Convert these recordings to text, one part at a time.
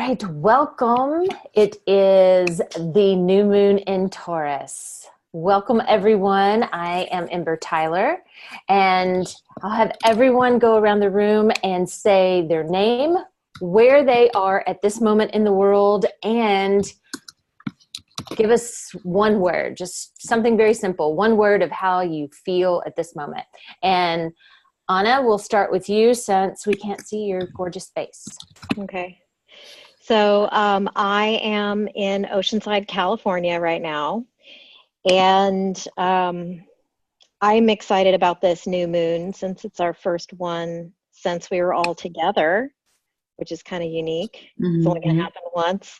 right, welcome. It is the new moon in Taurus. Welcome, everyone. I am Ember Tyler, and I'll have everyone go around the room and say their name, where they are at this moment in the world, and give us one word, just something very simple, one word of how you feel at this moment. And Anna, we'll start with you since we can't see your gorgeous face. Okay. So I am in Oceanside, California right now, and I'm excited about this new moon since it's our first one since we were all together, which is kind of unique. Mm-hmm. It's only going to happen once.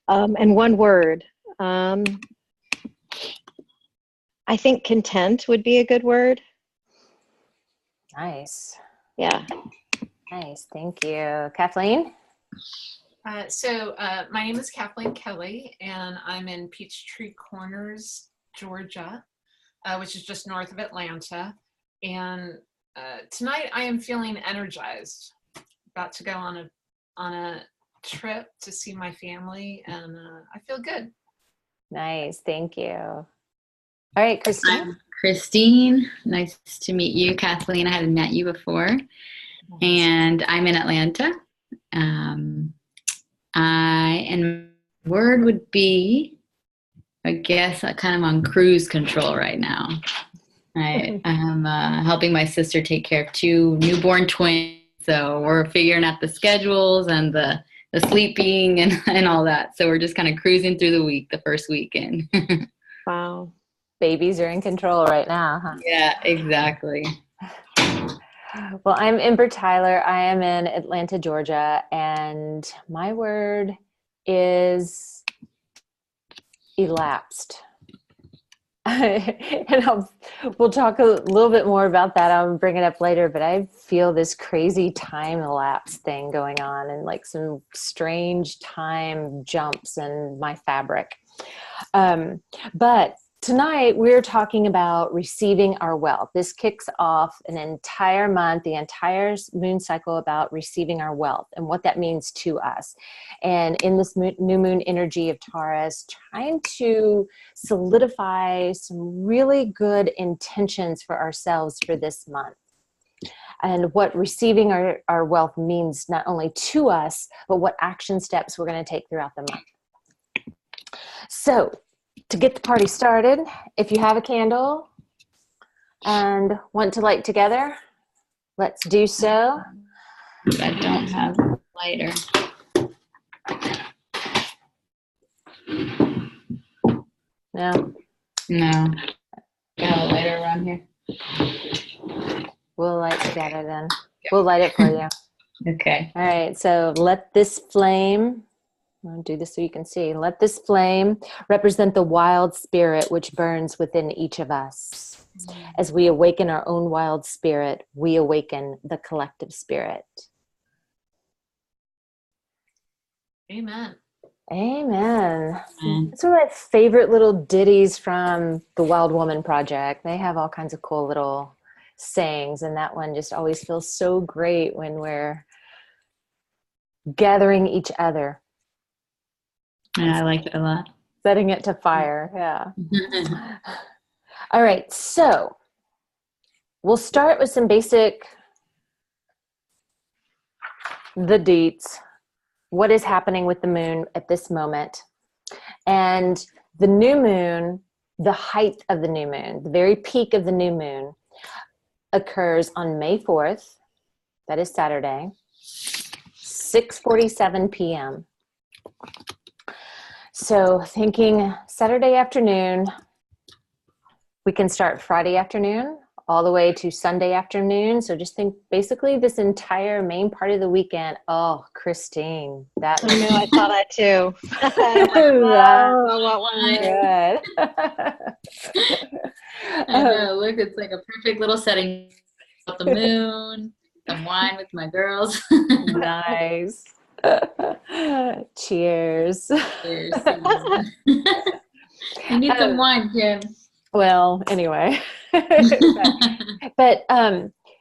And one word. I think content would be a good word. Nice. Yeah. Nice. Thank you. Kathleen? My name is Kathleen Kelly, and I'm in Peachtree Corners, Georgia, which is just north of Atlanta. And tonight I am feeling energized, about to go on a trip to see my family, and I feel good. Nice. Thank you. All right, Christine. I'm Christine. Nice to meet you, Kathleen. I hadn't met you before. Nice. And I'm in Atlanta. And word would be, I guess, kind of on cruise control right now. I am helping my sister take care of 2 newborn twins, so we're figuring out the schedules and the sleeping and all that. So we're just kind of cruising through the week, the first weekend. Wow. Babies are in control right now, huh? Yeah, exactly. Well, I'm Ember Tyler. I am in Atlanta, Georgia, and my word is elapsed. And we'll talk a little bit more about that. I'll bring it up later, but I feel this crazy time elapse thing going on and like some strange time jumps in my fabric. But tonight, we're talking about receiving our wealth. This kicks off an entire month, the entire moon cycle about receiving our wealth and what that means to us. And in this new moon energy of Taurus, trying to solidify some really good intentions for ourselves for this month. And what receiving our wealth means not only to us, but what action steps we're going to take throughout the month. So, to get the party started, if you have a candle and want to light together, let's do so. I don't have a lighter. No? No. I have a lighter around here. We'll light together then. We'll light it for you. Okay. All right, so let this flame... I'll do this so you can see. Let this flame represent the wild spirit which burns within each of us. As we awaken our own wild spirit, we awaken the collective spirit. Amen. Amen. It's one of my favorite little ditties from the Wild Woman Project. They have all kinds of cool little sayings, and that one just always feels so great when we're gathering each other. Yeah, I like it a lot. Setting it to fire, yeah. All right, so we'll start with some basic, the deets. What is happening with the moon at this moment? And the new moon, the height of the new moon, the very peak of the new moon occurs on May 4th. That is Saturday, 6:47 p.m. So thinking Saturday afternoon, we can start Friday afternoon all the way to Sunday afternoon. So just think basically this entire main part of the weekend. Oh, Christine, that I know, I saw that too. Good. I know, look, it's like a perfect little setting. The moon, some wine with my girls. Nice. Cheers. Cheers. You need some wine, Kim. Well, anyway. but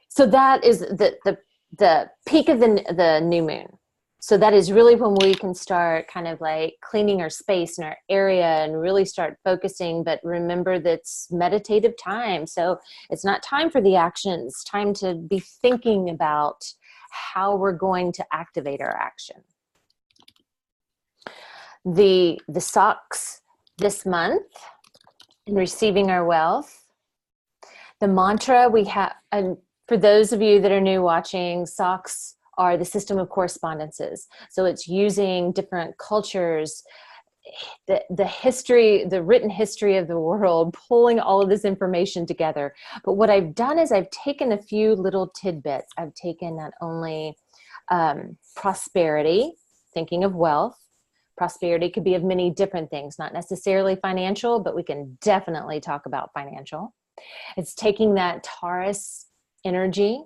so that is the peak of the new moon. So that is really when we can start kind of like cleaning our space and our area and really start focusing. But remember, that's meditative time. So it's not time for the action. It's time to be thinking about how we're going to activate our action. The socks this month in receiving our wealth. The mantra we have, and for those of you that are new watching, socks are the system of correspondences. So it's using different cultures, the history, the written history of the world, pulling all of this information together. But what I've done is I've taken a few little tidbits. I've taken not only prosperity, thinking of wealth. Prosperity could be of many different things, not necessarily financial, but we can definitely talk about financial. It's taking that Taurus energy.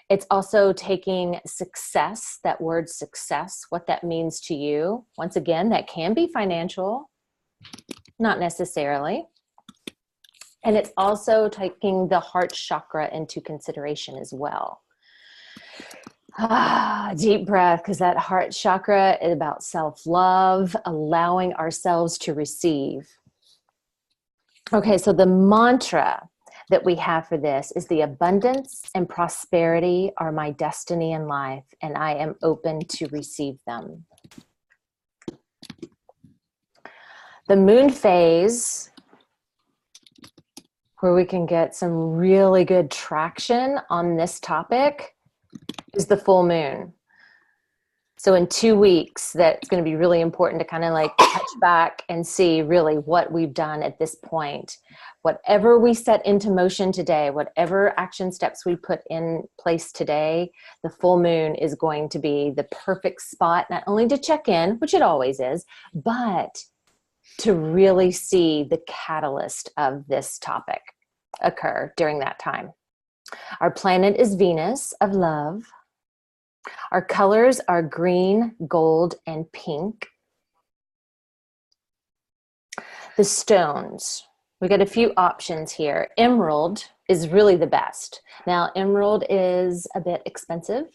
It's also taking success, that word success, what that means to you. Once again, that can be financial, not necessarily. And it's also taking the heart chakra into consideration as well. Deep breath, because that heart chakra is about self-love, allowing ourselves to receive. Okay, so the mantra that we have for this is the abundance and prosperity are my destiny in life, and I am open to receive them. The moon phase, where we can get some really good traction on this topic, is the full moon. So in 2 weeks, that's going to be really important to kind of like touch back and see really what we've done at this point. Whatever we set into motion today, whatever action steps we put in place today, the full moon is going to be the perfect spot, not only to check in, which it always is, but to really see the catalyst of this topic occur during that time. Our planet is Venus of love. Our colors are green, gold, and pink. The stones, we got a few options here. Emerald is really the best. Now, emerald is a bit expensive,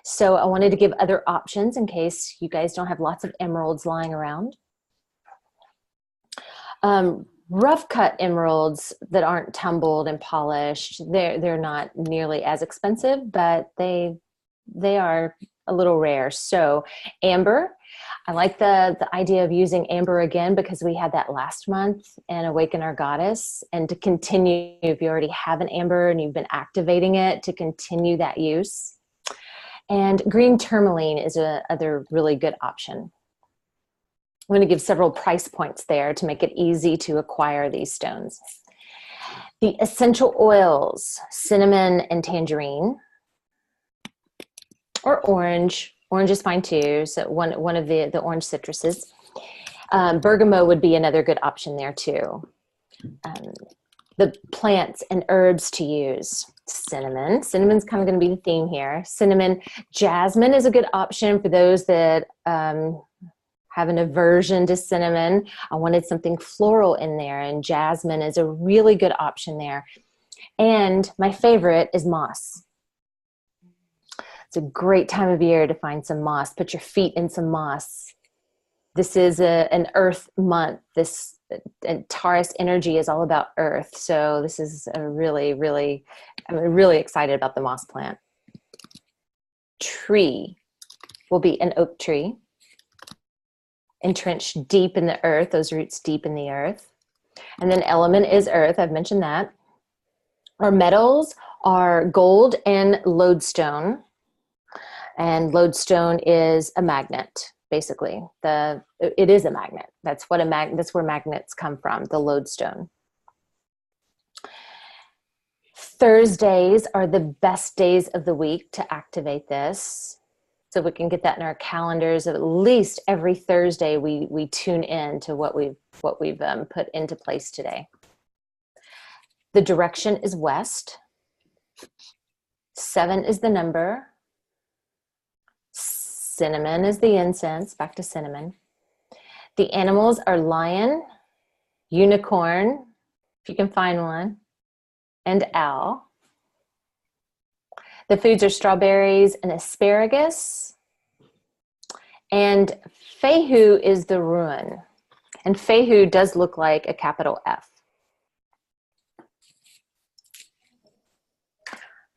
so I wanted to give other options in case you guys don't have lots of emeralds lying around. Rough cut emeralds that aren't tumbled and polished, they're not nearly as expensive, but they are a little rare. So amber, I like the idea of using amber again because we had that last month in Awaken Our Goddess, and to continue, if you already have an amber and you've been activating it, to continue that use. And green tourmaline is another really good option. I'm going to give several price points there to make it easy to acquire these stones. The essential oils, cinnamon and tangerine, or orange. Orange is fine too, so one of the orange citruses. Bergamot would be another good option there too. The plants and herbs to use. Cinnamon. Cinnamon's kind of going to be the theme here. Cinnamon. Jasmine is a good option for those that have an aversion to cinnamon. I wanted something floral in there, and jasmine is a really good option there. And my favorite is moss. It's a great time of year to find some moss. Put your feet in some moss. This is an earth month. This Taurus energy is all about earth. So this is I'm really excited about the moss plant. Tree will be an oak tree, entrenched deep in the earth, those roots deep in the earth. And then element is earth. I've mentioned that. Our metals are gold and lodestone. And lodestone is a magnet, basically. It is a magnet. That's where magnets come from, the lodestone. Thursdays are the best days of the week to activate this. So we can get that in our calendars. At least every Thursday we tune in to what we've put into place today. The direction is west. 7 is the number. Cinnamon is the incense, back to cinnamon. The animals are lion, unicorn, if you can find one, and owl. The foods are strawberries and asparagus. And Fehu is the ruin. And Fehu does look like a capital F.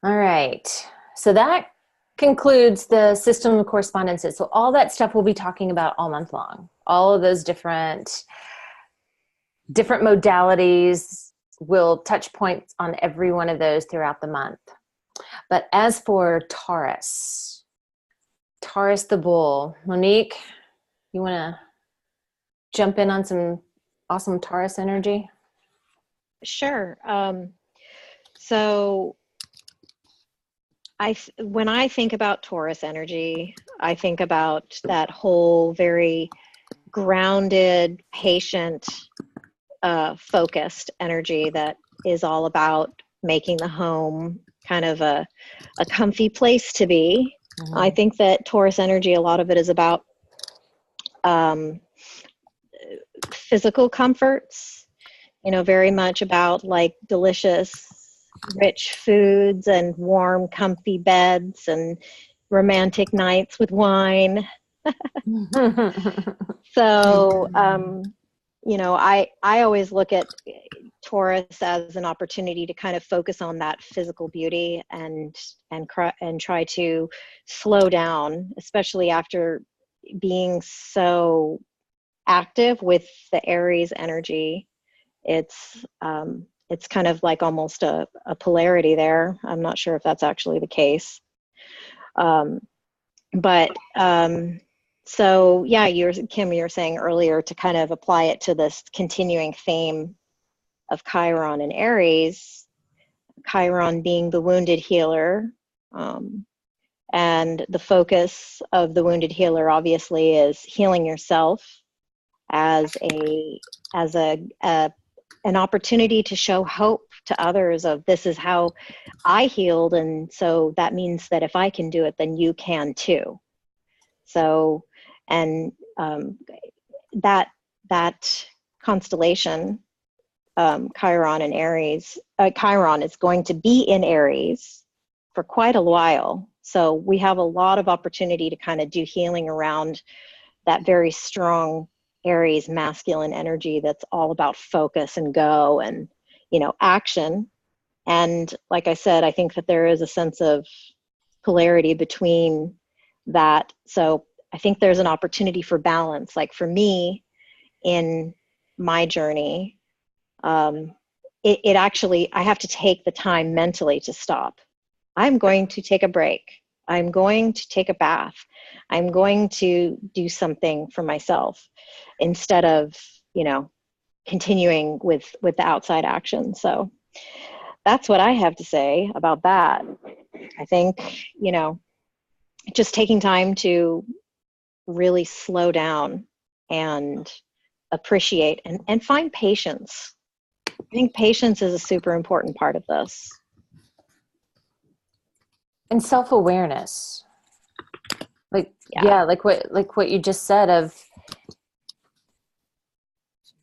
All right. So that concludes the system of correspondences. So all that stuff we'll be talking about all month long. All of those different modalities, will touch points on every one of those throughout the month. But as for Taurus the bull, Monique, you want to jump in on some awesome Taurus energy? Sure. So when I think about Taurus energy, I think about that whole very grounded, patient, focused energy that is all about making the home kind of a comfy place to be. Mm-hmm. I think that Taurus energy, a lot of it is about physical comforts, very much about like delicious, rich foods and warm, comfy beds and romantic nights with wine. So, I always look at Taurus as an opportunity to kind of focus on that physical beauty and try to slow down, especially after being so active with the Aries energy. It's kind of like almost a polarity there. I'm not sure if that's actually the case. So yeah, Kim, you were saying earlier to kind of apply it to this continuing theme of Chiron and Aries, Chiron being the wounded healer. And the focus of the wounded healer obviously is healing yourself as an opportunity to show hope to others of this is how I healed. And so that means that if I can do it, then you can too. So, and that constellation, Chiron and Aries, Chiron is going to be in Aries for quite a while. So we have a lot of opportunity to kind of do healing around that very strong Aries masculine energy that's all about focus and go and, action. And like I said, I think that there is a sense of polarity between that. So I think there's an opportunity for balance. Like for me, in my journey, it actually, I have to take the time mentally to stop. I'm going to take a break. I'm going to take a bath. I'm going to do something for myself instead of, continuing with the outside action. So that's what I have to say about that. I think, just taking time to really slow down and appreciate and find patience. I think patience is a super important part of this. And self-awareness. Like what you just said of,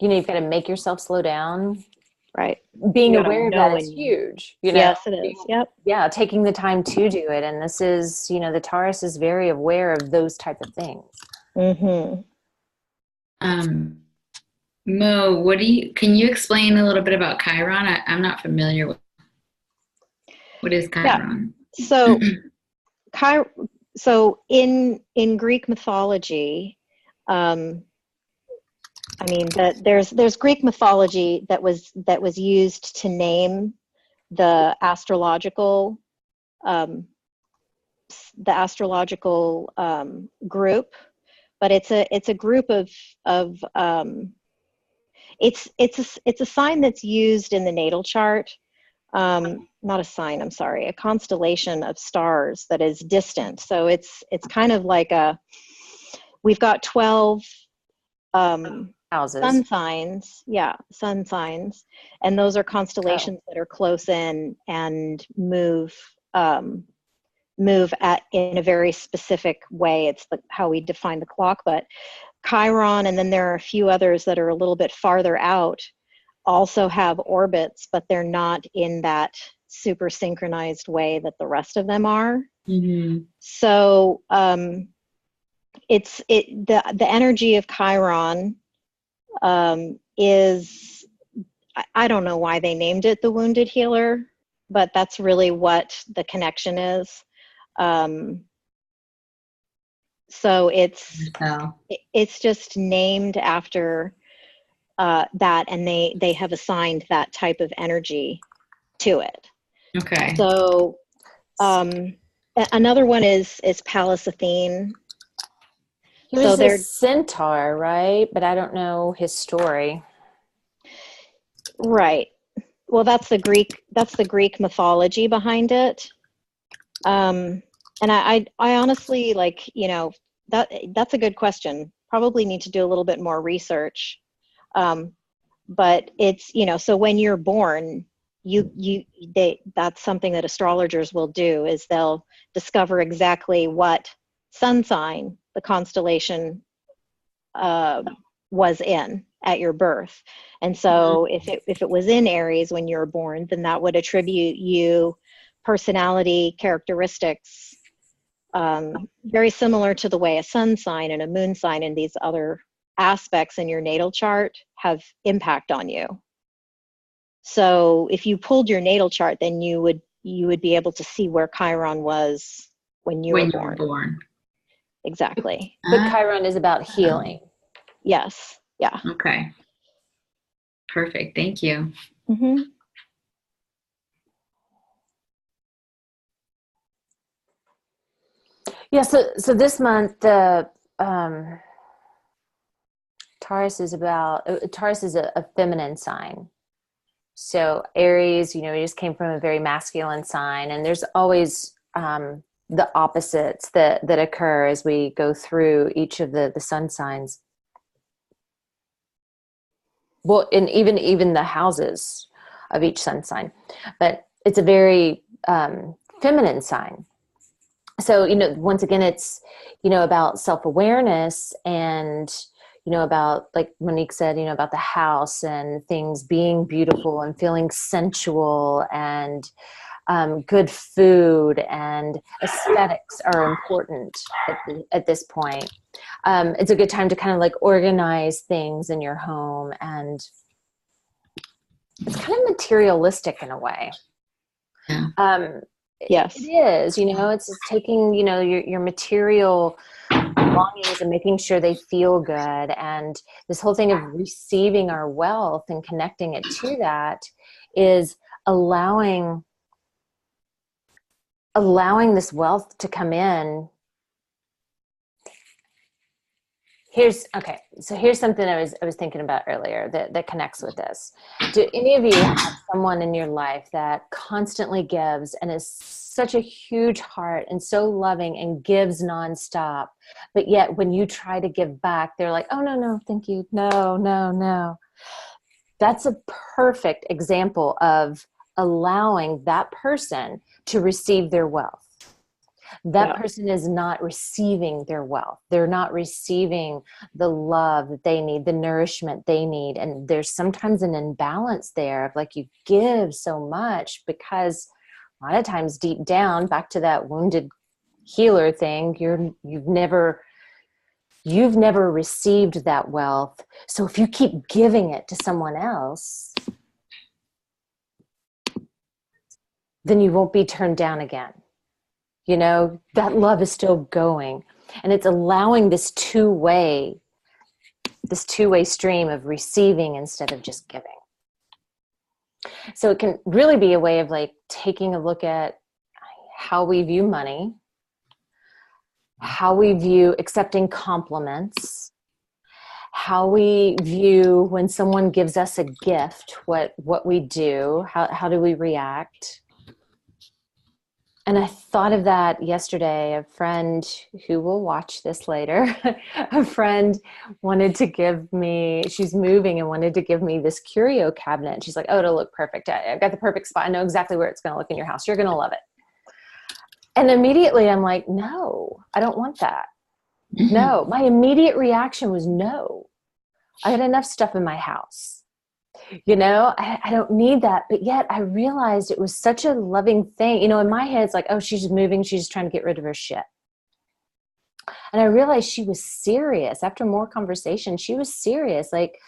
you've got to make yourself slow down. Right. Being aware of that is huge. Yes, it is. Yep. Yeah, taking the time to do it. And this is, the Taurus is very aware of those type of things. Mm-hmm. Mo, can you explain a little bit about Chiron? I'm not familiar with what is Chiron. Yeah. So in Greek mythology, there's Greek mythology that was used to name the astrological group, but it's a group of it's a sign that's used in the natal chart. Not a sign, I'm sorry, a constellation of stars that is distant. So it's kind of like we've got 12 houses. Sun signs, and those are constellations that are close in and move in a very specific way. It's how we define the clock. But Chiron, and then there are a few others that are a little bit farther out, also have orbits, but they're not in that super synchronized way that the rest of them are. Mm-hmm. So the energy of Chiron is, I don't know why they named it the wounded healer, but that's really what the connection is. So it's just named after that, and they have assigned that type of energy to it. Okay. So another one is Pallas Athene. He was a centaur, right? But I don't know his story. Right. Well, that's the Greek mythology behind it. And I honestly, like, you know, that's a good question. Probably need to do a little bit more research. But it's, you know, so when you're born, that's something that astrologers will do, is they'll discover exactly what sun sign the constellation was in at your birth. And so if it was in Aries when you were born, then that would attribute you personality characteristics very similar to the way a sun sign and a moon sign and these other aspects in your natal chart have impact on you. So if you pulled your natal chart, then you would be able to see where Chiron was when you were born. Exactly. But Chiron is about healing. Yes. Yeah. Okay. Perfect. Thank you. Mm-hmm. Yeah. So this month, the Taurus is a feminine sign. So Aries, you know, it just came from a very masculine sign, and there's always the opposites that occur as we go through each of the sun signs. Well, and even the houses of each sun sign, but it's a very feminine sign. So, you know, once again, it's, you know, about self-awareness and, you know, about, like Monique said, you know, about the house and things being beautiful and feeling sensual, and good food and aesthetics are important at this point. It's a good time to kind of like organize things in your home, and it's kind of materialistic in a way. Yeah. Yes, it is. You know, it's taking, you know, your material belongings and making sure they feel good, and this whole thing of receiving our wealth and connecting it to that is allowing this wealth to come in. Here's something I was thinking about earlier that connects with this. Do any of you have someone in your life that constantly gives and is such a huge heart and so loving and gives nonstop, but yet when you try to give back, they're like, oh, no, thank you. No. That's a perfect example of allowing that person to receive their wealth. That person is not receiving their wealth. They're not receiving the love that they need, the nourishment they need. And there's sometimes an imbalance there of like, you give so much because a lot of times deep down, back to that wounded healer thing, you've never received that wealth. So if you keep giving it to someone else, then you won't be turned down again. You know, that love is still going, and it's allowing this two-way stream of receiving instead of just giving. So it can really be a way of like taking a look at how we view money, how we view accepting compliments, how we view when someone gives us a gift, what we do, how do we react. And I thought of that yesterday. A friend who will watch this later, a friend wanted to give me, she's moving and wanted to give me this curio cabinet. She's like, oh, it'll look perfect. I've got the perfect spot. I know exactly where it's going to look in your house. You're going to love it. And immediately I'm like, no, I don't want that. Mm-hmm. No, my immediate reaction was no. I got enough stuff in my house. You know, I don't need that. But yet I realized it was such a loving thing. You know, in my head, it's like, oh, she's just moving. She's just trying to get rid of her shit. And I realized she was serious. After more conversation, she was serious. Like,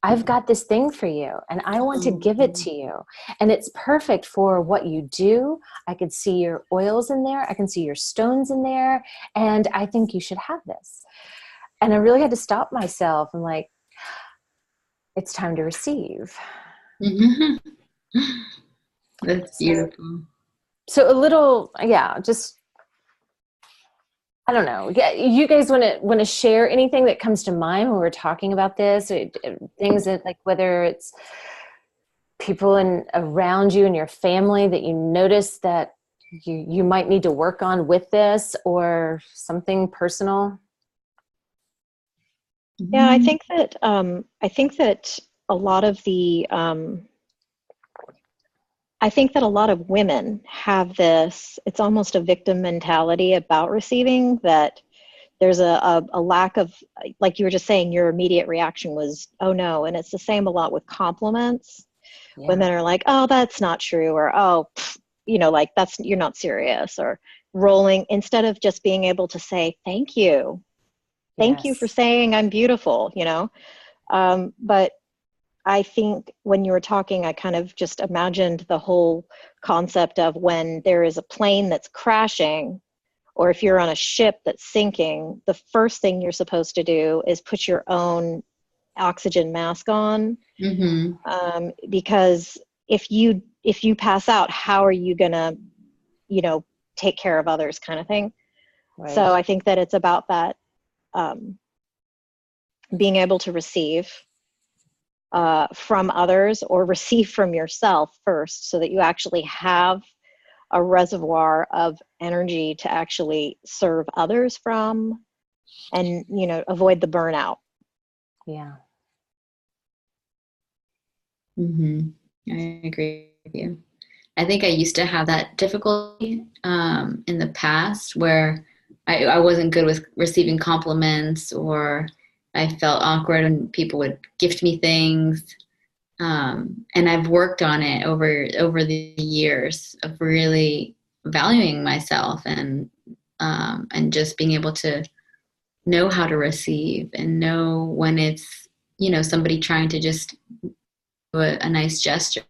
I've got this thing for you and I want to give it to you. And it's perfect for what you do. I could see your oils in there. I can see your stones in there. And I think you should have this. And I really had to stop myself. I'm like, it's time to receive. That's beautiful. So a little, just, I don't know. You guys want to share anything that comes to mind when we're talking about this? Things that, like, whether it's people around you and your family that you notice that you might need to work on with this, or something personal. Yeah, I think that a lot of the I think that a lot of women have this, it's almost a victim mentality about receiving, that there's a lack of, like you were just saying, your immediate reaction was, oh no. And it's the same a lot with compliments. Yeah. Women are like, oh, that's not true. Or, oh, like you're not serious, or rolling, instead of just being able to say, thank you. Thank you for saying I'm beautiful, but I think when you were talking, I kind of just imagined the whole concept of when there is a plane that's crashing, or if you're on a ship that's sinking, the first thing you're supposed to do is put your own oxygen mask on. Because if you pass out, how are you gonna, take care of others, kind of thing. Right. So I think that it's about that, being able to receive from others, or receive from yourself first, so that you actually have a reservoir of energy to actually serve others from, and avoid the burnout. Yeah. I agree with you. I think I used to have that difficulty in the past, where I wasn't good with receiving compliments, or I felt awkward when people would gift me things. And I've worked on it over the years of really valuing myself, and just being able to know how to receive, and know when it's, somebody trying to just do a nice gesture,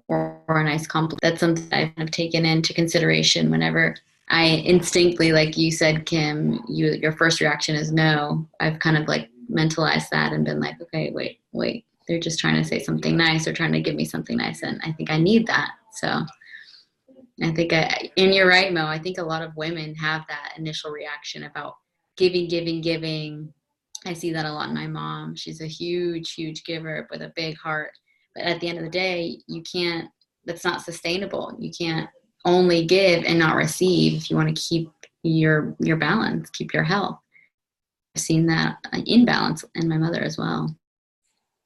or a nice compliment. That's something I've kind of taken into consideration whenever I instinctively, like you said, Kim, your first reaction is no. I've kind of like mentalized that and been like, okay, wait, they're just trying to say something nice, or trying to give me something nice, and I think I need that. So I think and you're right, Mo, I think a lot of women have that initial reaction about giving. I see that a lot in my mom. She's a huge giver with a big heart. But at the end of the day, that's not sustainable. You can't only give and not receive if you want to keep your balance, keep your health. I've seen that imbalance in my mother as well.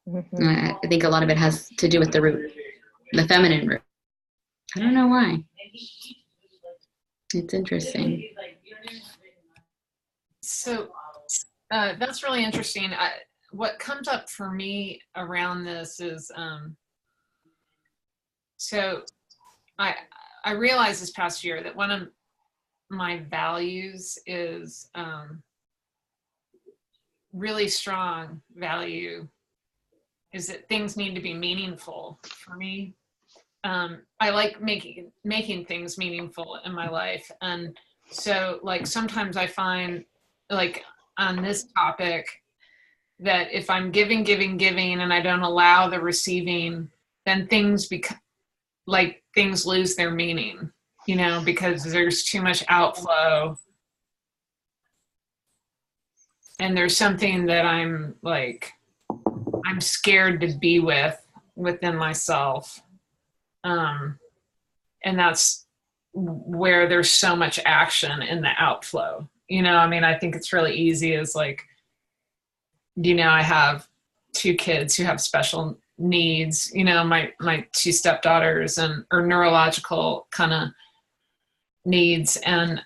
I think a lot of it has to do with the root, the feminine root. I don't know why. It's interesting. So that's really interesting. What comes up for me around this is, so I realized this past year that one of my values is really strong value is that things need to be meaningful for me. I like making things meaningful in my life. And so, like, sometimes I find, like, on this topic, that if I'm giving and I don't allow the receiving, then things lose their meaning, because there's too much outflow. And there's something that I'm scared to be within myself. And that's where there's so much action in the outflow. I think it's really easy as like, I have 2 kids who have special needs, my 2 stepdaughters or neurological kind of needs. And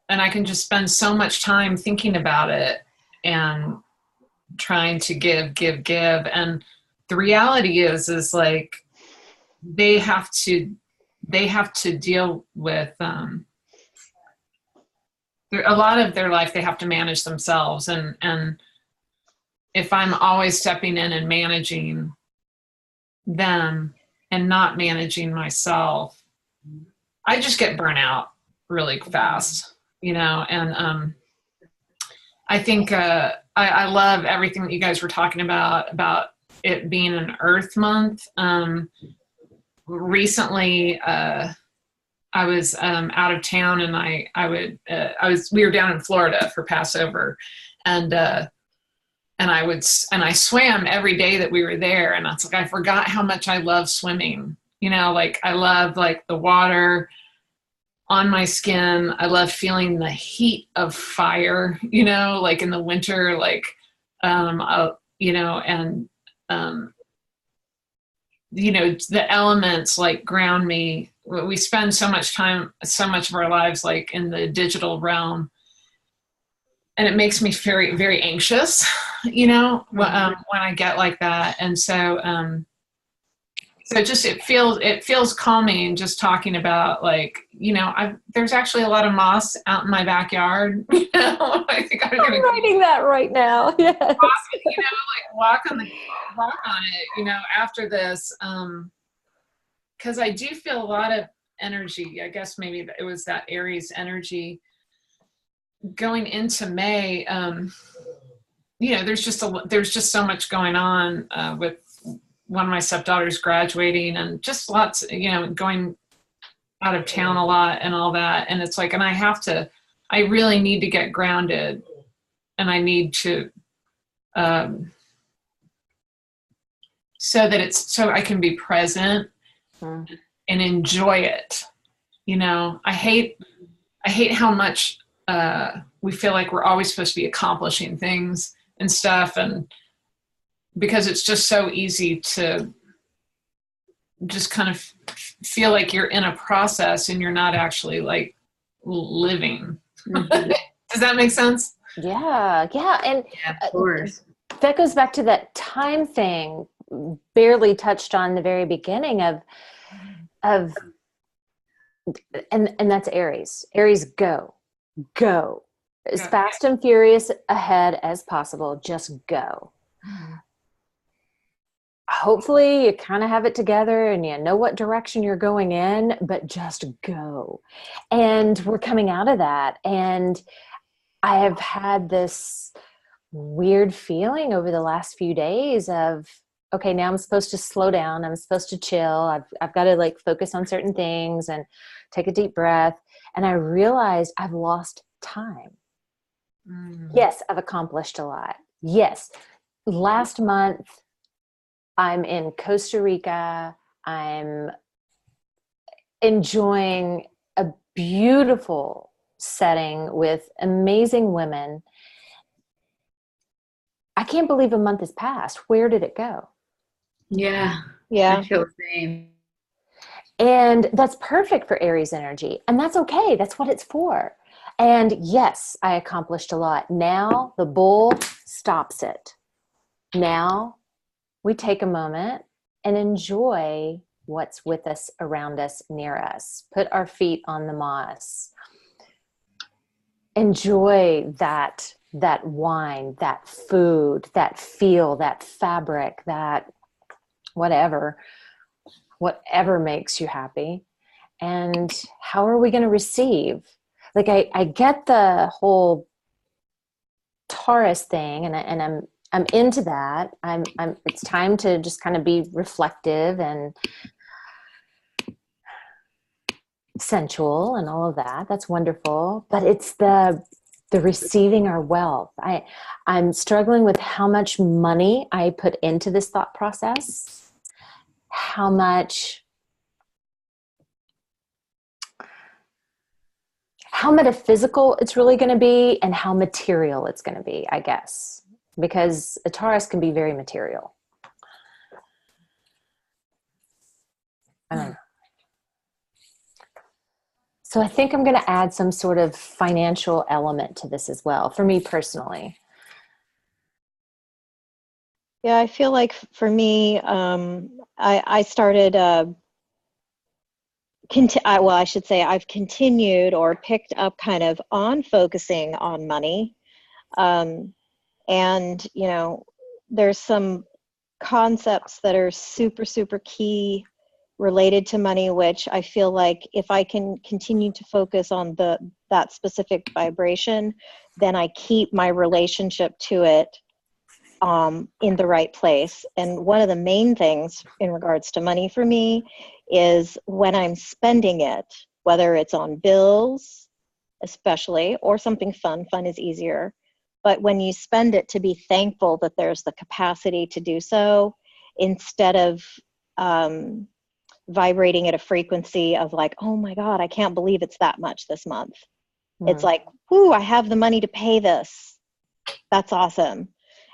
I can just spend so much time thinking about it and trying to give. And the reality is like, they have to they have to deal with a lot of their life they have to manage themselves, and if I'm always stepping in and managing them and not managing myself, I just get burnt out really fast, and I think I love everything that you guys were talking about it being an Earth Month. Recently, I was out of town, and we were down in Florida for Passover, and I swam every day that we were there, and it's like I forgot how much I love swimming. Like I love like the water on my skin. I love feeling the heat of fire, like in the winter, like the elements like ground me. We spend so much of our lives like in the digital realm, and it makes me very, very anxious, when I get like that. And so, it feels calming just talking about like, there's actually a lot of moss out in my backyard. I think I'm writing that right now. Yes. Walk on it, after this, because I do feel a lot of energy. I guess maybe it was that Aries energy going into May. There's just so much going on with one of my stepdaughters graduating, and just lots, going out of town a lot and all that. And it's like, and I really need to get grounded, and I need to, so I can be present and enjoy it. I hate how much we feel like we're always supposed to be accomplishing things and stuff, and because it's just so easy to just kind of feel like you're in a process and you're not actually like living. Does that make sense? Yeah. And of course. That goes back to that time thing, barely touched on the very beginning of and that's Aries. Aries, go as fast and furious ahead as possible. Just go. Hopefully you kind of have it together and you know what direction you're going in, but just go. And we're coming out of that. And I have had this weird feeling over the last few days of, okay, now I'm supposed to slow down. I'm supposed to chill. I've got to like focus on certain things and take a deep breath. And I realized I've lost time. Yes, I've accomplished a lot. Yes. Last month, I'm in Costa Rica. I'm enjoying a beautiful setting with amazing women. I can't believe a month has passed. Where did it go? Yeah. Yeah. I feel the same. And that's perfect for Aries energy. And that's okay. That's what it's for. And yes, I accomplished a lot. Now the bull stops it. Now we take a moment and enjoy what's with us, around us, near us. Put our feet on the moss. Enjoy that wine, that food, that feel, that fabric, that whatever makes you happy. And how are we going to receive? Like I get the whole Taurus thing, and I'm into that. It's time to just kind of be reflective and sensual and all of that. That's wonderful. But it's the receiving our wealth. I'm struggling with how much money I put into this thought process, how metaphysical it's really going to be, and how material it's going to be, I guess. Because a Taurus can be very material. I don't know. So I think I'm going to add some sort of financial element to this as well, for me personally. Yeah, I feel like for me, I started well, I should say I've continued or picked up kind of on focusing on money. And, you know, there's some concepts that are super, super key related to money, which I feel like if I can continue to focus on that specific vibration, then I keep my relationship to it in the right place. And one of the main things in regards to money for me is when I'm spending it, whether it's on bills, especially, or something fun. Fun is easier. But when you spend it, to be thankful that there's the capacity to do so, instead of vibrating at a frequency of like, oh my God, I can't believe it's that much this month. It's like, whoo, I have the money to pay this. That's awesome.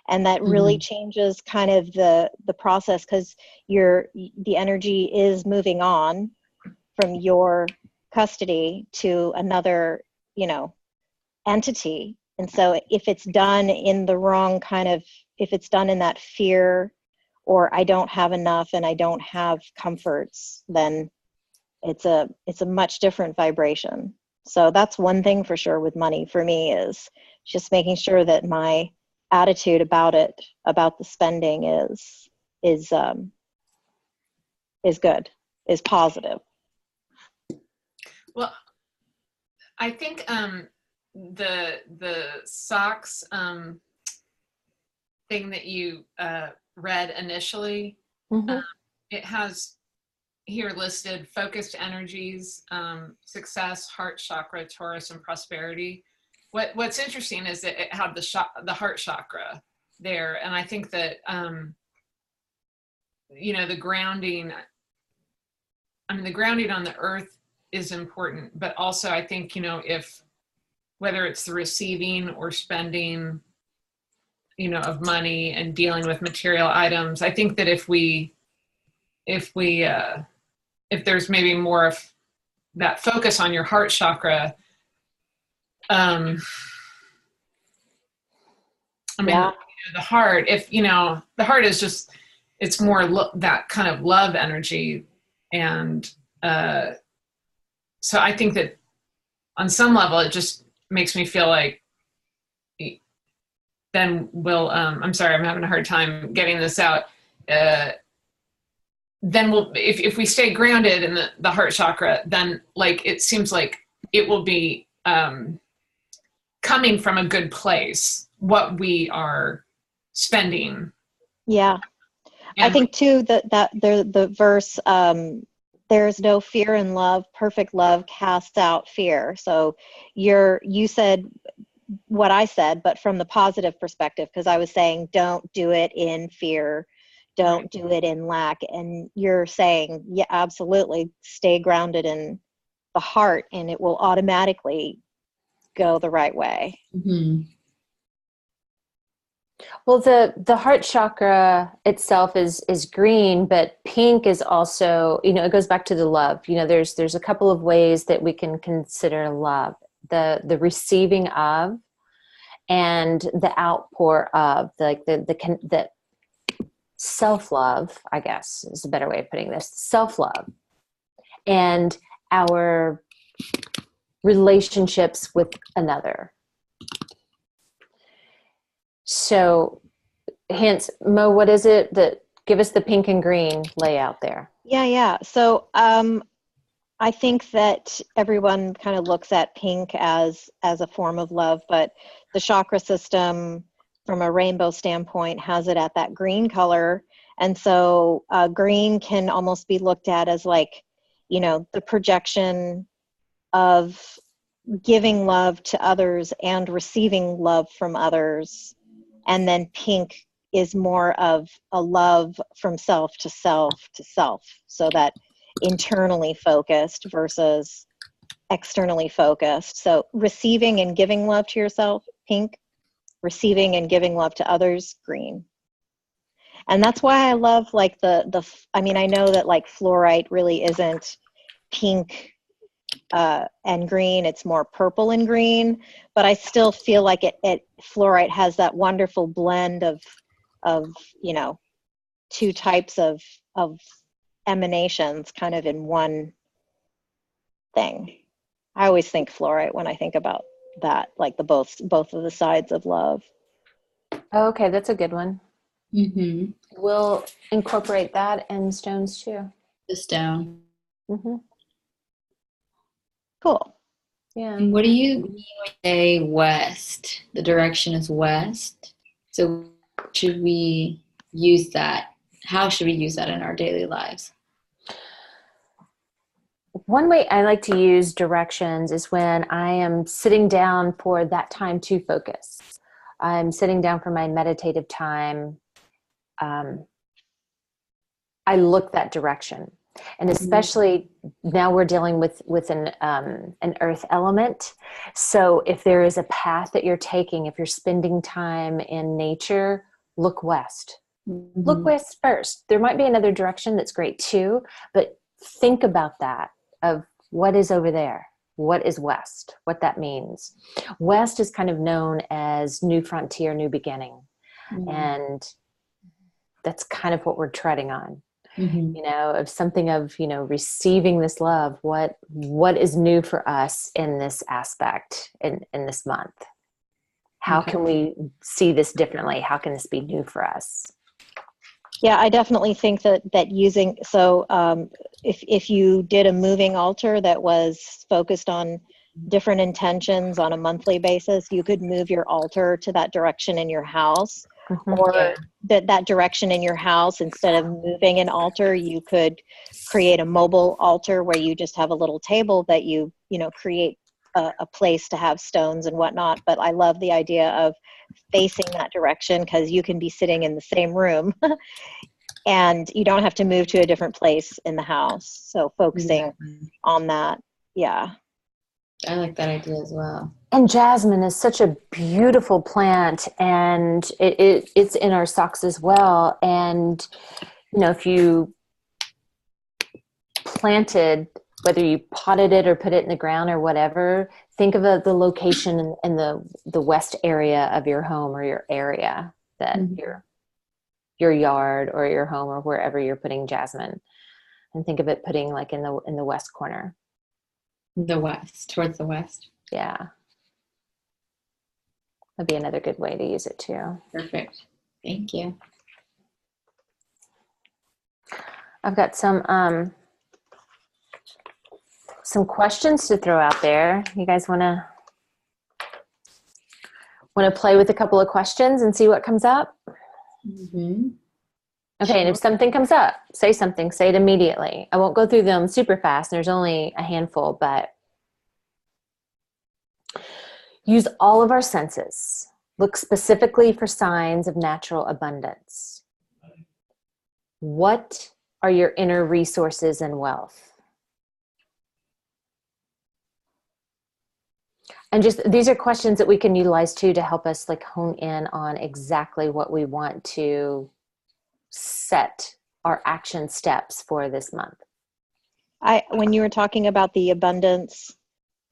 And that really changes kind of the process, because the energy is moving on from your custody to another, you know, entity. And so if it's done in the wrong kind of, if it's done in that fear, or I don't have enough and I don't have comforts, then it's a much different vibration. So that's one thing for sure with money for me, is just making sure that my attitude about it, about the spending is good, is positive. Well, I think the socks thing that you read initially, it has here listed focused energies, success, heart chakra, Taurus, and prosperity. What's interesting is that it had the heart chakra there, and I think that you know, the grounding. I mean, the grounding on the earth is important, but also I think, you know, if whether it's the receiving or spending, you know, of money and dealing with material items, I think that if there's maybe more of that focus on your heart chakra, I mean, Yeah. the heart, if, you know, the heart is just, it's more that kind of love energy. And so I think that on some level, it just makes me feel like then I'm sorry, I'm having a hard time getting this out. Then if we stay grounded in the heart chakra, then like, it seems like it will be coming from a good place, what we are spending. Yeah. And I think too that the verse, there is no fear in love, perfect love casts out fear. So you said what I said, but from the positive perspective, because I was saying don't do it in fear, don't do it in lack, and you're saying, yeah, absolutely, stay grounded in the heart and it will automatically go the right way. Well, the heart chakra itself is green, but pink is also, you know, it goes back to the love. You know, there's a couple of ways that we can consider love: the receiving of, and the outpour of, the self-love, I guess is a better way of putting this. Self-love and our relationships with another. So hence, Mo, what is it that, give us the pink and green layout there? Yeah. So I think that everyone kind of looks at pink as a form of love, but the chakra system from a rainbow standpoint has it at that green color. And so green can almost be looked at as like, you know, the projection of giving love to others and receiving love from others. And then pink is more of a love from self to self to self. So that internally focused versus externally focused. So receiving and giving love to yourself, pink. Receiving and giving love to others, green. And that's why I love like I mean, I know that like fluorite really isn't pink and green, it's more purple and green, but I still feel like fluorite has that wonderful blend of you know, two types of emanations kind of in one thing. I always think fluorite when I think about that, like the both of the sides of love. Okay, that's a good one. Mm-hmm. We'll incorporate that in stones too. The stone. Mm-hmm. Cool. Yeah. And what do you mean when you say west? The direction is west. So should we use that? How should we use that in our daily lives? One way I like to use directions is when I am sitting down for that time to focus. I'm sitting down for my meditative time. I look that direction. And especially now we're dealing with an earth element. So if there is a path that you're taking, if you're spending time in nature, look west. Mm-hmm. Look west first. There might be another direction that's great too, but think about that, of what is over there. What is west? What that means. West is kind of known as new frontier, new beginning. Mm-hmm. And that's kind of what we're treading on. Mm-hmm. You know, of something of, you know, receiving this love. What is new for us in this aspect in this month? How can we see this differently? How can this be new for us? Yeah, I definitely think that using, so if you did a moving altar that was focused on different intentions on a monthly basis, you could move your altar to that direction in your house. Mm-hmm. Or that direction in your house, instead of moving an altar, you could create a mobile altar where you just have a little table that you create a place to have stones and whatnot. But I love the idea of facing that direction, because you can be sitting in the same room and you don't have to move to a different place in the house. So focusing on that. Yeah. I like that idea as well. And jasmine is such a beautiful plant, and it's in our socks as well. And, you know, if you planted, whether you potted it or put it in the ground or whatever, think of the location in the west area of your home or your area, that your yard or your home or wherever you're putting jasmine, and think of it putting like in the west corner. The west, towards the west. Yeah. That'd be another good way to use it too. Perfect. Thank you. I've got some questions to throw out there. You guys want to play with a couple of questions and see what comes up? Mm-hmm. Okay, and if something comes up, say something. Say it immediately. I won't go through them super fast. There's only a handful, but use all of our senses. Look specifically for signs of natural abundance. What are your inner resources and wealth? And just, these are questions that we can utilize too to help us like hone in on exactly what we want to set our action steps for this month. When you were talking about the abundance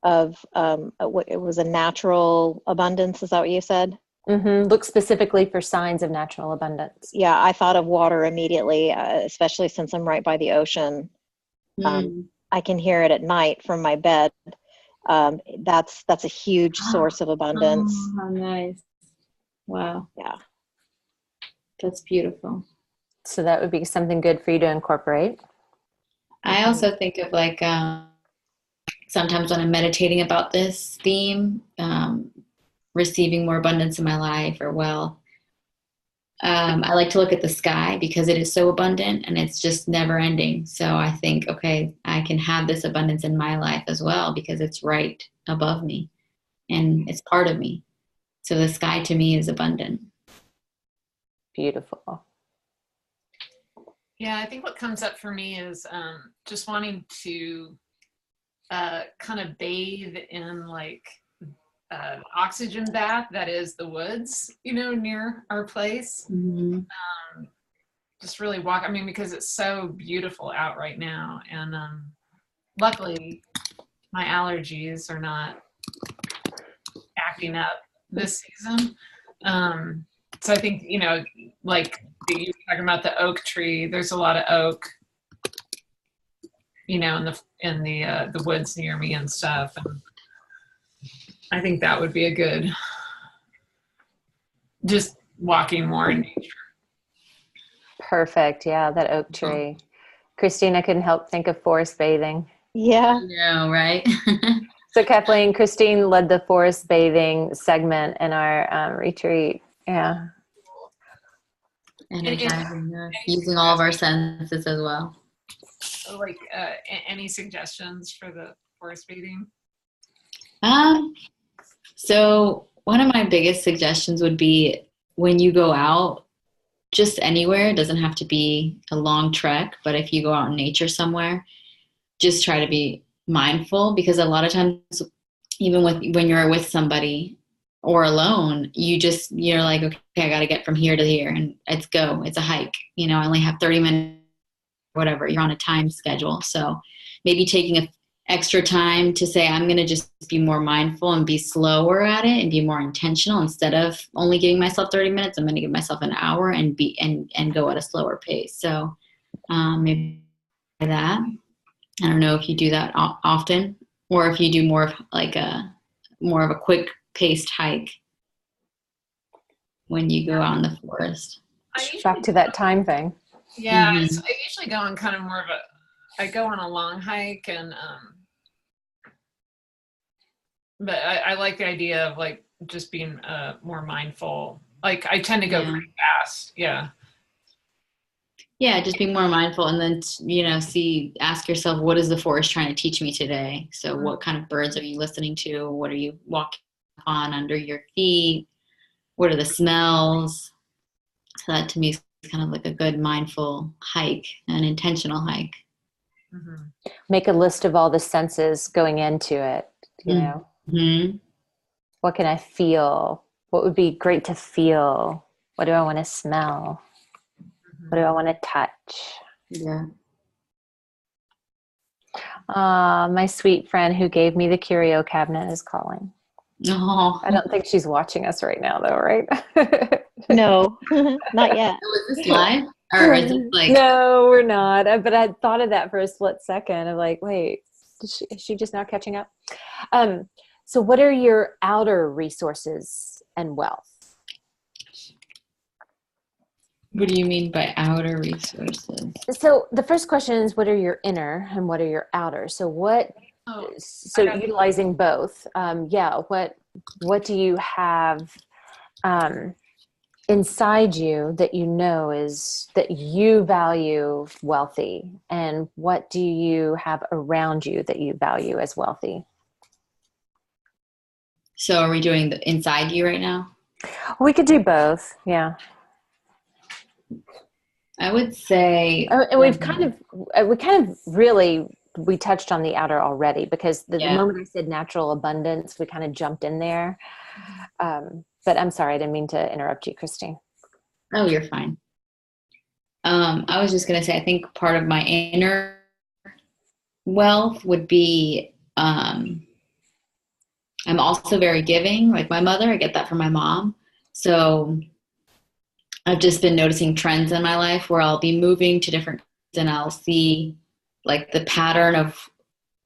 of, it was a natural abundance, is that what you said? Mm-hmm. Look specifically for signs of natural abundance. Yeah, I thought of water immediately, especially since I'm right by the ocean. I can hear it at night from my bed. That's a huge source of abundance. Oh, how nice. Wow. Yeah. That's beautiful. So that would be something good for you to incorporate. I also think of like sometimes when I'm meditating about this theme, receiving more abundance in my life or wealth, I like to look at the sky because it is so abundant and it's just never ending. So I think, okay, I can have this abundance in my life as well because it's right above me and it's part of me. So the sky to me is abundant. Beautiful. Yeah, I think what comes up for me is just wanting to kind of bathe in like oxygen bath that is the woods, near our place. Mm-hmm. Just really walk, because it's so beautiful out right now, and luckily my allergies are not acting up this season. So I think, like you were talking about the oak tree, there's a lot of oak, the woods near me and stuff. And I think that would be a good, just walking more in nature. Perfect. Yeah, that oak tree. Christine, I couldn't help think of forest bathing. Yeah. I know, right? So Kathleen, Christine led the forest bathing segment in our retreat. Yeah. Energizing us, using all of our senses as well. Like any suggestions for the forest bathing? So one of my biggest suggestions would be when you go out, just anywhere, it doesn't have to be a long trek, but if you go out in nature somewhere, just try to be mindful, because a lot of times, even when you're with somebody or alone, you're like, okay, I got to get from here to here, and it's a hike. I only have 30 minutes, whatever, you're on a time schedule. So maybe taking an extra time to say, I'm going to just be more mindful and be slower at it and be more intentional. Instead of only giving myself 30 minutes, I'm going to give myself an hour and go at a slower pace. So maybe that. I don't know if you do that often, or if you do more of a quick paced hike when you go out in the forest. Back to that time thing. Yeah, Mm-hmm. I usually go on kind of more of I go on a long hike, and but I like the idea of like just being more mindful. Like I tend to go pretty fast. Yeah. Yeah, just be more mindful, and then ask yourself, what is the forest trying to teach me today? So what kind of birds are you listening to? What are you walking on under your feet? What are the smells? So that to me is kind of like a good mindful hike, an intentional hike. Mm-hmm. Make a list of all the senses going into it. Mm-hmm. What can I feel? What would be great to feel? What do I want to smell? What do I want to touch? Yeah. My sweet friend who gave me the curio cabinet is calling. Oh. I don't think she's watching us right now, though, right? No, not yet. Was this live? Or is this like... No, we're not. But I thought of that for a split second. I'm like, wait, is she just now catching up? So what are your outer resources and wealth? What do you mean by outer resources? So the first question is, what are your inner and what are your outer? So utilizing both. What do you have inside you that that you value wealthy, and what do you have around you that you value as wealthy? So are we doing the inside you right now? We could do both. Yeah. I would say, and we touched on the outer already, because the moment I said natural abundance, we kind of jumped in there. But I'm sorry, I didn't mean to interrupt you, Christine. Oh, you're fine. I was just going to say, I think part of my inner wealth would be, I'm also very giving, like my mother. I get that from my mom. So I've just been noticing trends in my life where I'll be moving to different, and I'll see like the pattern of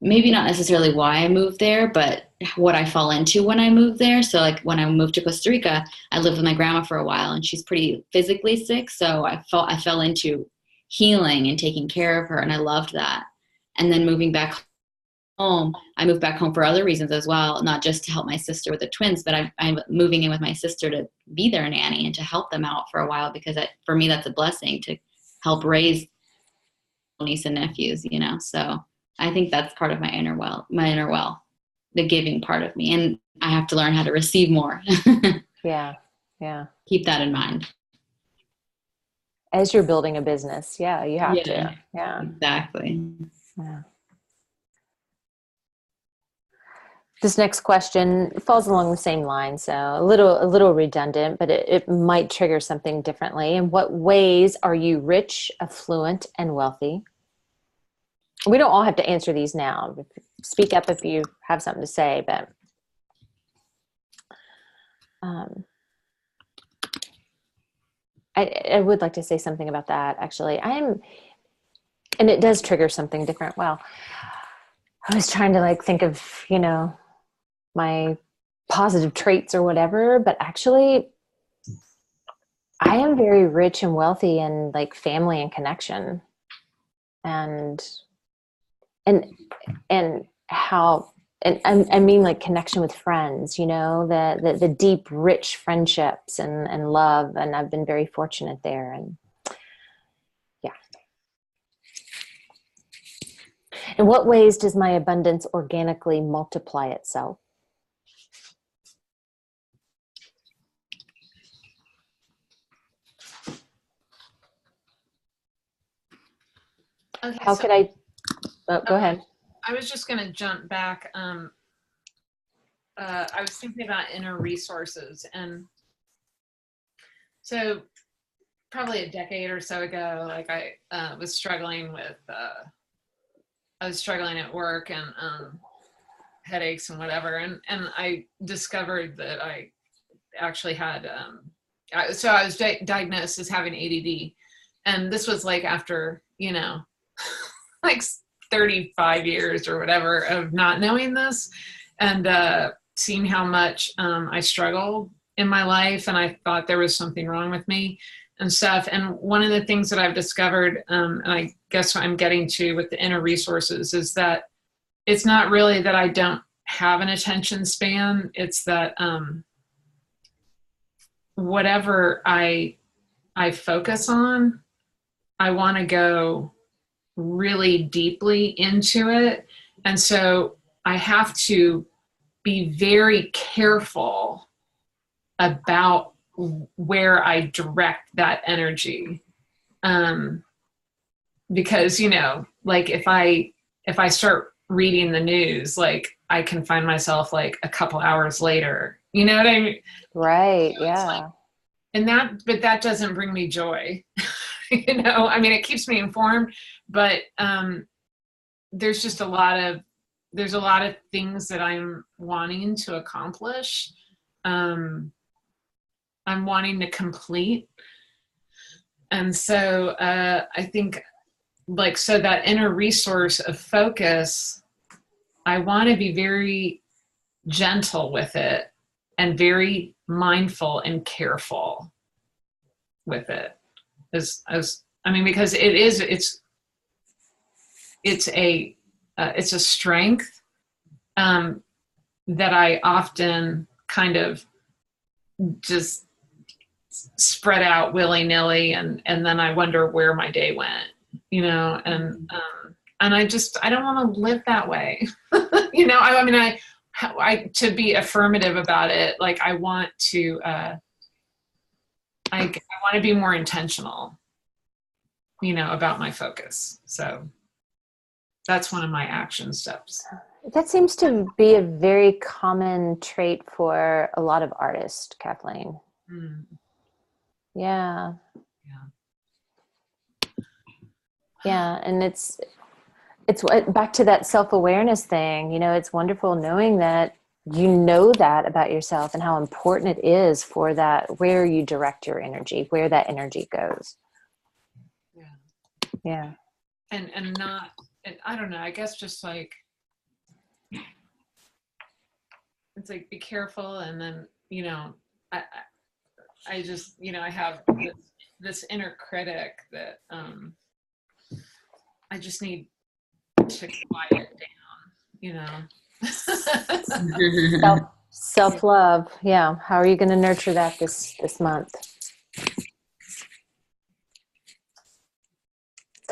maybe not necessarily why I moved there, but what I fall into when I moved there. So like when I moved to Costa Rica, I lived with my grandma for a while, and she's pretty physically sick. So I fell into healing and taking care of her, and I loved that. And then moving back home, I moved back home for other reasons as well, not just to help my sister with the twins, but I'm moving in with my sister to be their nanny and to help them out for a while, because for me, that's a blessing to help raise niece and nephews, So I think that's part of my inner wealth, the giving part of me. And I have to learn how to receive more. Yeah. Keep that in mind. As you're building a business. Yeah, you have to. Yeah. Exactly. Yeah. This next question falls along the same line, so a little redundant, but it might trigger something differently. In what ways are you rich, affluent, and wealthy? We don't all have to answer these now. Speak up if you have something to say, but I would like to say something about that, actually. And it does trigger something different. Wow. I was trying to like think of, you know, my positive traits or whatever, but actually I am very rich and wealthy in like family and connection, and and and how, and I mean like connection with friends, you know, the deep, rich friendships and love. And I've been very fortunate there. And yeah. In what ways does my abundance organically multiply itself? Okay, How could I, oh, go ahead. I was just going to jump back. I was thinking about inner resources, and so probably a decade or so ago, like I was struggling with, I was struggling at work and headaches and whatever, and I discovered that I actually had, so I was diagnosed as having ADD, and this was like after, you know, like 35 years or whatever of not knowing this, and seeing how much I struggled in my life, and I thought there was something wrong with me and stuff. And one of the things that I've discovered, and I guess what I'm getting to with the inner resources, is that it's not really that I don't have an attention span. It's that whatever I focus on, I want to go really deeply into it. And so I have to be very careful about where I direct that energy. Because, you know, like if I start reading the news, like I can find myself like a couple hours later, you know what I mean? Right. So Yeah. like, but that doesn't bring me joy. You know, I mean, it keeps me informed, but there's just a lot of things that I'm wanting to accomplish. I'm wanting to complete. And so I think like, so that inner resource of focus, I want to be very gentle with it and very mindful and careful with it. I mean, because it's a strength that I often kind of just spread out willy-nilly, and then I wonder where my day went, you know, and I don't want to live that way. You know, I mean, I to be affirmative about it, like I want to I want to be more intentional, you know, about my focus. So that's one of my action steps. That seems to be a very common trait for a lot of artists, Kathleen. Mm. Yeah. Yeah. Yeah. And it's back to that self-awareness thing. You know, it's wonderful knowing that you know that about yourself and how important it is for that, where you direct your energy, where that energy goes. Yeah. Yeah. And not, and I don't know, I guess just like, it's like, be careful. And then, you know, I just, you know, I have this inner critic that I just need to quiet down, you know. Self-love. Yeah. How are you going to nurture that this month?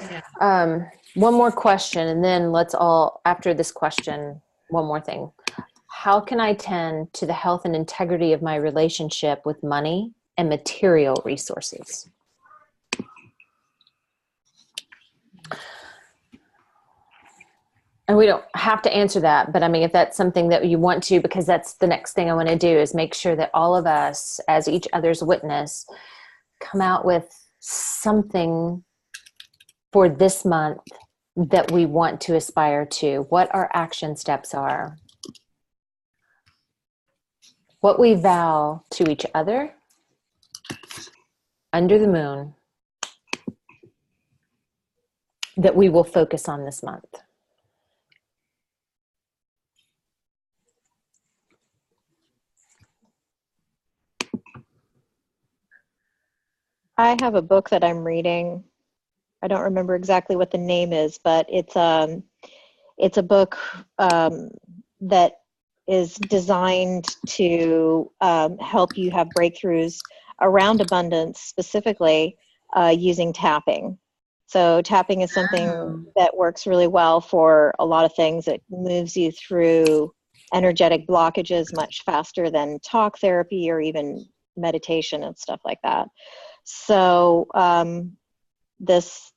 Yeah. One more question, and then let's all, after this question, one more thing. How can I tend to the health and integrity of my relationship with money and material resources? And we don't have to answer that, but I mean, if that's something that you want to, because that's the next thing I want to do, is make sure that all of us, as each other's witness, come out with something for this month that we want to aspire to, what our action steps are, what we vow to each other under the moon that we will focus on this month? I have a book that I'm reading. I don't remember exactly what the name is, but it's a book that is designed to help you have breakthroughs around abundance, specifically using tapping. So tapping is something that works really well for a lot of things. It moves you through energetic blockages much faster than talk therapy or even meditation and stuff like that. So that's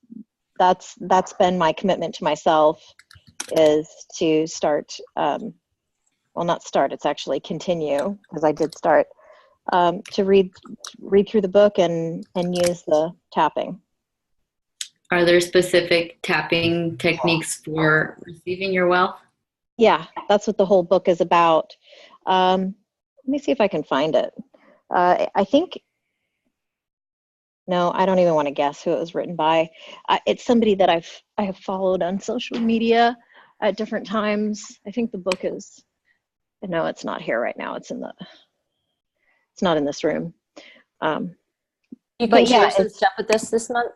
been my commitment to myself, is to start, well, not start, it's actually continue, because I did start, to read through the book and use the tapping. Are there specific tapping techniques for receiving your wealth? Yeah, that's what the whole book is about. Let me see if I can find it. I think, no, I don't even want to guess who it was written by. It's somebody that I have followed on social media at different times. I think the book is, no, it's not here right now. It's not in this room. You can But share yeah, some stuff with us this month.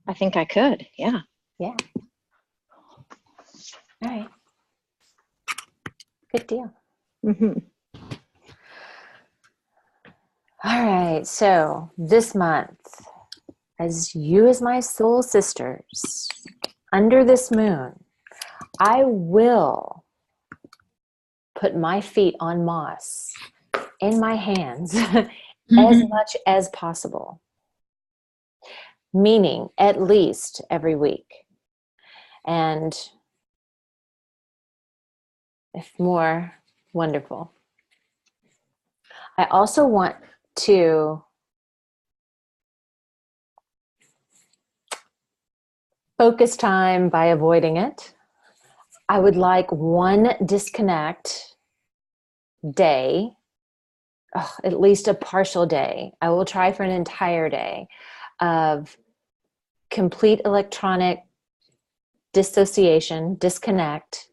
I think I could. Yeah. Yeah. All right. Good deal. Mm-hmm. All right. So this month, as you as my soul sisters, under this moon, I will put my feet on moss in my hands as much as possible. Meaning at least every week. And if more, wonderful. I also want to focus time by avoiding it. I would like one disconnect day, at least a partial day. I will try for an entire day of complete electronic dissociation, disconnect,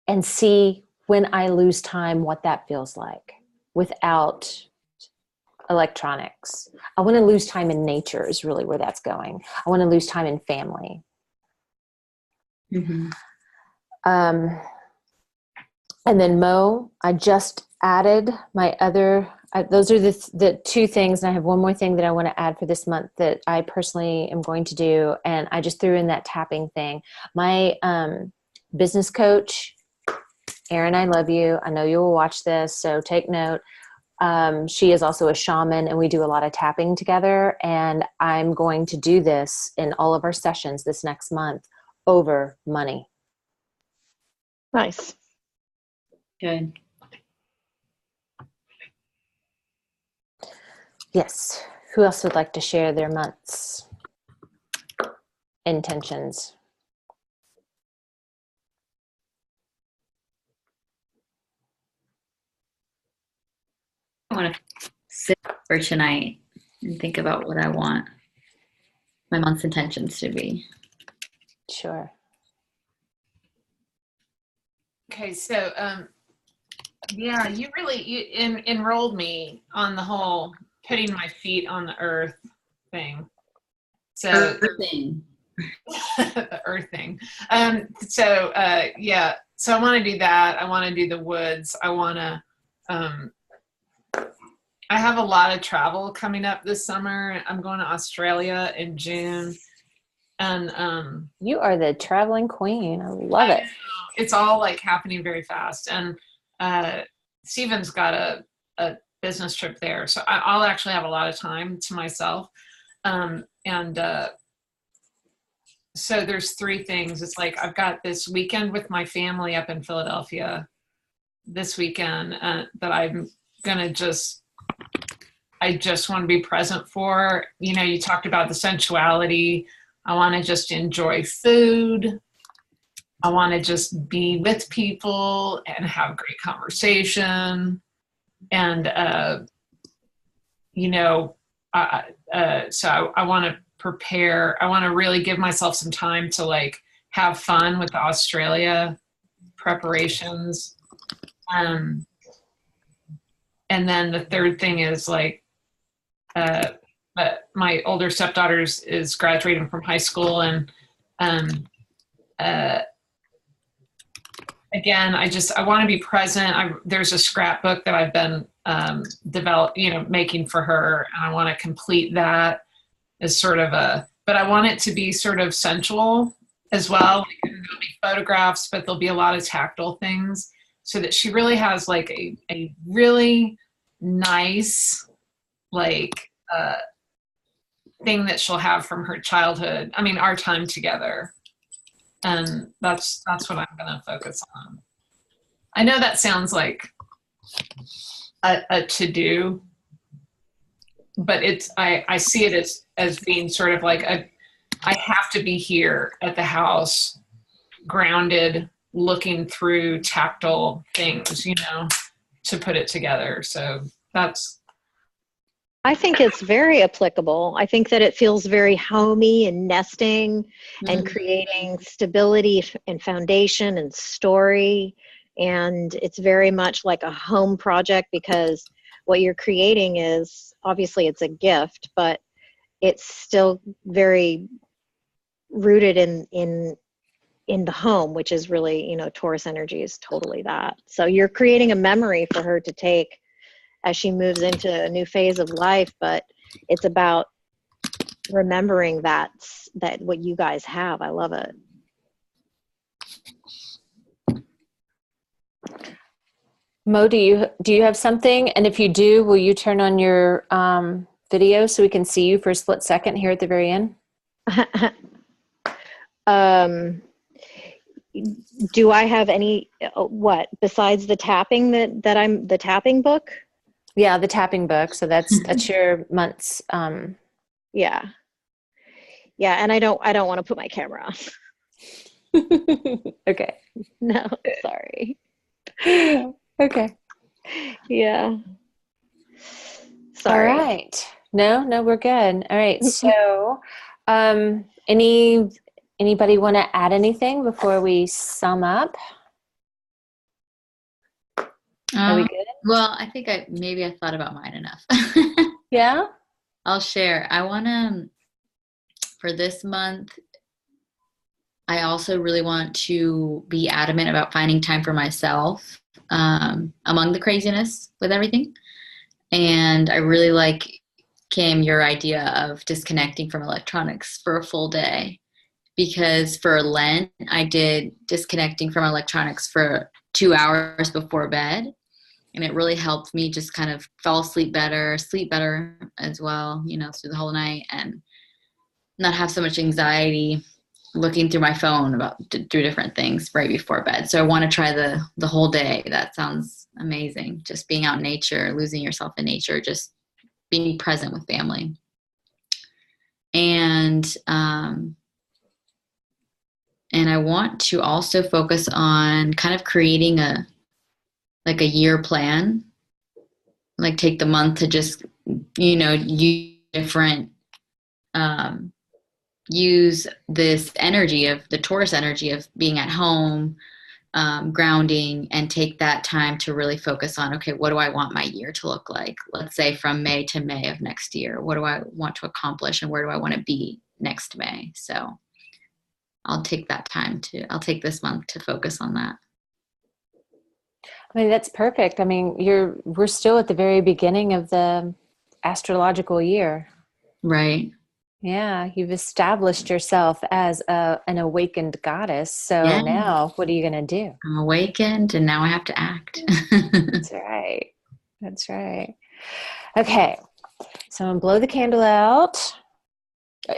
and see when I lose time what that feels like without electronics. I want to lose time in nature is really where that's going. I want to lose time in family. Mm-hmm. And then Mo, I just added my other, those are the two things. And I have one more thing that I want to add for this month that I personally am going to do. And I just threw in that tapping thing. My business coach, Erin, I love you. I know you will watch this, so take note. She is also a shaman, and we do a lot of tapping together. And I'm going to do this in all of our sessions this next month over money. Nice. Good. Yes. Who else would like to share their month's intentions? I want to sit for tonight and think about what I want my month's intentions to be. Sure. Okay, so yeah, you really enrolled me on the whole putting my feet on the earth thing. So Earthing. the earth thing. Yeah, so I want to do that. I want to do the woods. I want to. I have a lot of travel coming up this summer. I'm going to Australia in June, and You are the traveling queen. I love it. it's all like happening very fast. And Steven's got a business trip there, so I'll actually have a lot of time to myself. So there's three things. It's like I've got this weekend with my family up in Philadelphia this weekend that I'm gonna I just want to be present for. You know, you talked about the sensuality. I want to just enjoy food. I want to just be with people and have great conversation. And, so I want to prepare. I want to really give myself some time to like have fun with the Australia preparations. And then the third thing is like, my older stepdaughter is graduating from high school, and again, I want to be present. There's a scrapbook that I've been making for her, and I want to complete that as sort of but I want it to be sort of sensual as well. Like, there'll be photographs, but there'll be a lot of tactile things, so that she really has like a really nice like thing that she'll have from her childhood. I mean, our time together. And that's what I'm going to focus on. I know that sounds like a to-do, but I see it as being sort of like I have to be here at the house, grounded, looking through tactile things, to put it together. So I think it's very applicable. I think that it feels very homey and nesting and creating stability and foundation and story. And it's very much like a home project, because what you're creating is, obviously it's a gift, but it's still very rooted in the home, which is really, Taurus energy is totally that. So you're creating a memory for her to take as she moves into a new phase of life, but it's about remembering that what you guys have. I love it. Mo, do you have something? And if you do, will you turn on your video so we can see you for a split second here at the very end? Do I have any, what, besides the tapping that I'm, the tapping book? Yeah, the tapping book. So that's your month's. Yeah. And I don't want to put my camera on. Okay. No, sorry. Okay. Yeah. Sorry. All right. No, we're good. All right. So, anybody want to add anything before we sum up? Are we good? Well, I think I thought about mine enough. Yeah. I'll share. I want to, for this month, I also really want to be adamant about finding time for myself among the craziness with everything. And I really like, Kim, your idea of disconnecting from electronics for a full day, because for Lent, I did disconnecting from electronics for 2 hours before bed. And it really helped me just kind of fall asleep better, sleep better as well, through the whole night, and not have so much anxiety looking through my phone through different things right before bed. So I want to try the whole day. That sounds amazing. Just being out in nature, losing yourself in nature, just being present with family. And I want to also focus on kind of creating a year plan, like take the month to just, use different, use this energy of the Taurus energy of being at home, grounding, and take that time to really focus on, okay, what do I want my year to look like? Let's say from May to May of next year, what do I want to accomplish and where do I want to be next May? So I'll take this month to focus on that. I mean, that's perfect. I mean, we're still at the very beginning of the astrological year. Right. Yeah, you've established yourself as an awakened goddess. So now what are you going to do? I'm awakened and now I have to act. That's right. That's right. Okay. So I'm going to blow the candle out.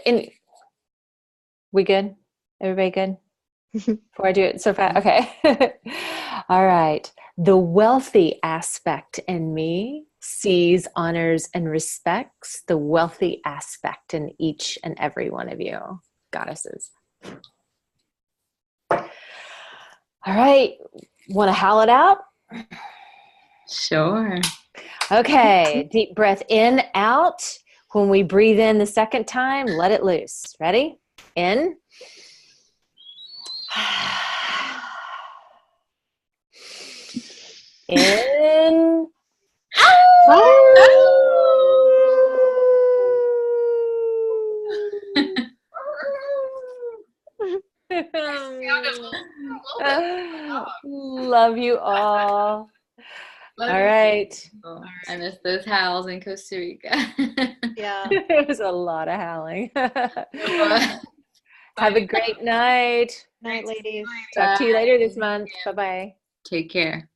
And we good? Everybody good? Before I do it so fast. Okay. All right. The wealthy aspect in me sees, honors, and respects the wealthy aspect in each and every one of you, goddesses. All right. Want to howl it out? Sure. Okay. Deep breath in, out. When we breathe in the second time, let it loose. Ready? In. In. Love you all. All right. Oh, I miss those howls in Costa Rica. Yeah. It was a lot of howling. Bye. Have a great night. Night, ladies. Talk to you later this month. Bye-bye. Take care.